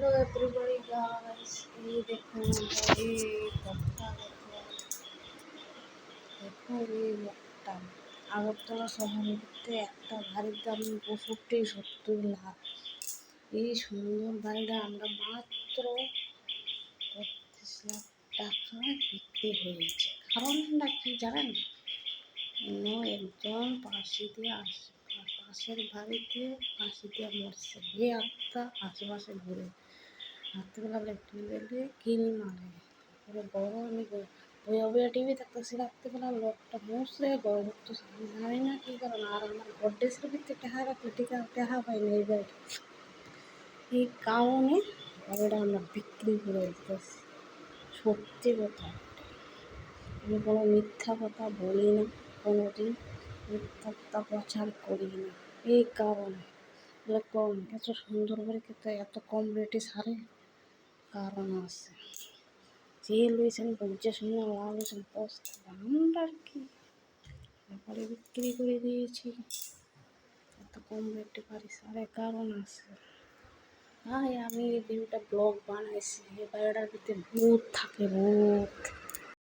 Hello everybody guys, এই দেখুন এই ঘরটা দেখুন এই লোকটা আগরতলা শহরের ভিতরে একটা বাড়ির দাম 65-70 লাখ। এই সুন্দর বাড়িটা আমরা মাত্র 35 লাখ টাকায় বিক্রি হয়েছে। কারণটা কি জানেন? একজন পাশের বাড়িতে ফাঁসি দিয়ে মরছে। যে আত্মা আশেপাশে ঘুরে রাত্রিবেলা তুলে কিল মারে। তারপরে বড় আমি বইয়া টিভি থাকতেছি রাত্রিবেলা লোকটা মরছে, গড় করতেছে, আমি জানি না কী কারণ। আর আমার গড্ডেসের ভিতরে টেহা রাখলে টেহা পাই না। এই কারণে বাড়িটা আমরা বিক্রি করে দিতেছি। সত্যি কথা, আমি কোনো মিথ্যা কথা বলি না, কোনোদিন মিথ্যা প্রচার করি না। এই কারণে কম এত সুন্দর করে খেতে এত কম রেটে সারে কারণ আছে। যে লইছেন বুঝে শুনে লাভ হয়েছেন পস্তা আমরা আর কি ব্যাপারে বিক্রি করে দিয়েছি এত কম রেটে পারি সারে কারণ আছে। তাই আমি এই ভিডিওটা ব্লগ বানাইছি। এই বাড়িটার ভিতরে ভূত থাকে, ভূত।